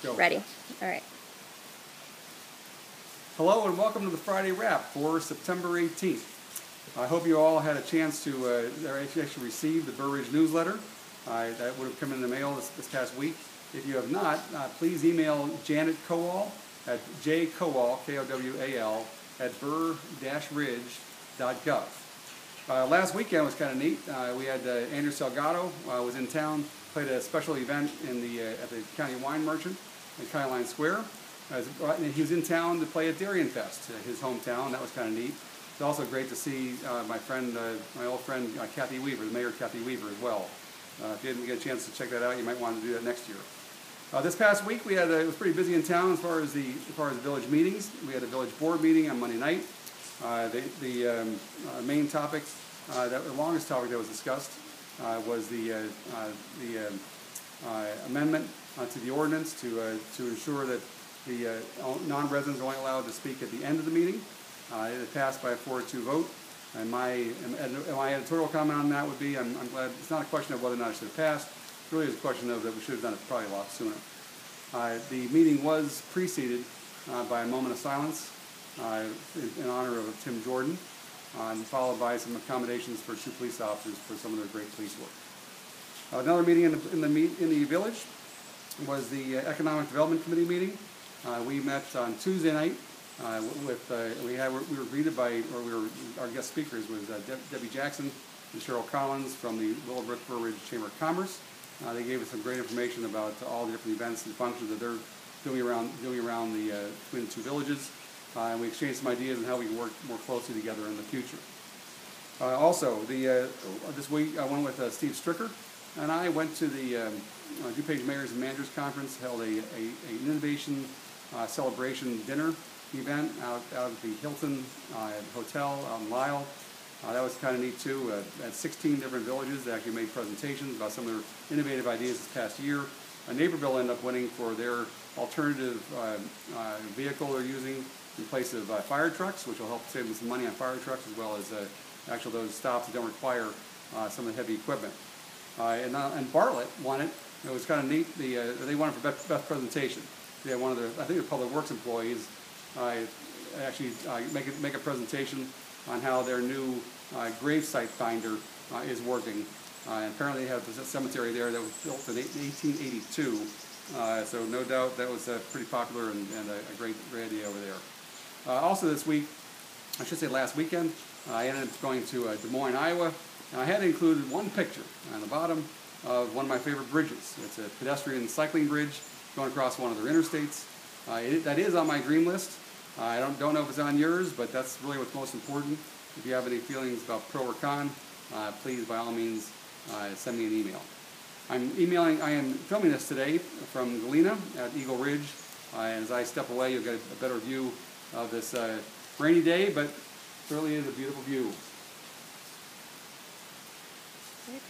Go. Ready. All right. Hello and welcome to the Friday Wrap for September 18th. I hope you all had a chance to actually receive the Burr newsletter. That would have come in the mail this past week. If you have not, please email Janet Kowal at jkowal, K-O-W-A-L, at burr-ridge.gov. Last weekend was kind of neat. We had Andrew Salgado was in town, played a special event at the County Wine Merchant in County Line Square. He was in town to play at Darien Fest, his hometown. That was kind of neat. It's also great to see my old friend Kathy Weaver, the Mayor Kathy Weaver as well. If you didn't get a chance to check that out, you might want to do that next year. This past week it was pretty busy in town as far as the village meetings. We had a village board meeting on Monday night. The main topic, the longest topic that was discussed, was the amendment to the ordinance to ensure that the non-residents are only allowed to speak at the end of the meeting. It passed by a 4-2 vote. And my editorial comment on that would be, I'm glad it's not a question of whether or not it should have passed. It really is a question of that we should have done it probably a lot sooner. The meeting was preceded by a moment of silence in honor of Tim Jordan, and followed by some accommodations for 2 police officers for some of their great police work. Another meeting in the village was the Economic Development Committee meeting. We met on Tuesday night. We were greeted by, our guest speakers was Debbie Jackson and Cheryl Collins from the Willowbrook Burr Ridge Chamber of Commerce. They gave us some great information about all the different events and functions that they're doing around between the 2 villages. And we exchanged some ideas on how we can work more closely together in the future. Also, this week I went with Steve Stricker, and I went to the DuPage Mayors and Managers Conference, held an innovation celebration dinner event out at the Hilton Hotel out in Lisle. That was kind of neat too. At 16 different villages that actually made presentations about some of their innovative ideas this past year. Naperville ended up winning for their alternative vehicle they're using in place of fire trucks, which will help save them some money on fire trucks, as well as actually those stops that don't require some of the heavy equipment. And Bartlett won it. It was kind of neat. They won it for best presentation. They had one of I think the public works employees actually make a presentation on how their new gravesite finder is working. And apparently they have a cemetery there that was built in 1882. So no doubt that was pretty popular and a great idea over there. Also this week, I should say last weekend, I ended up going to Des Moines, Iowa, and I had included one picture on the bottom of one of my favorite bridges. It's a pedestrian cycling bridge going across one of their interstates. That is on my dream list. I don't know if it's on yours, but that's really what's most important. If you have any feelings about pro or con, please, by all means, send me an email. I am filming this today from Galena at Eagle Ridge, and as I step away, you'll get a better view of this rainy day, but certainly is a beautiful view. Good.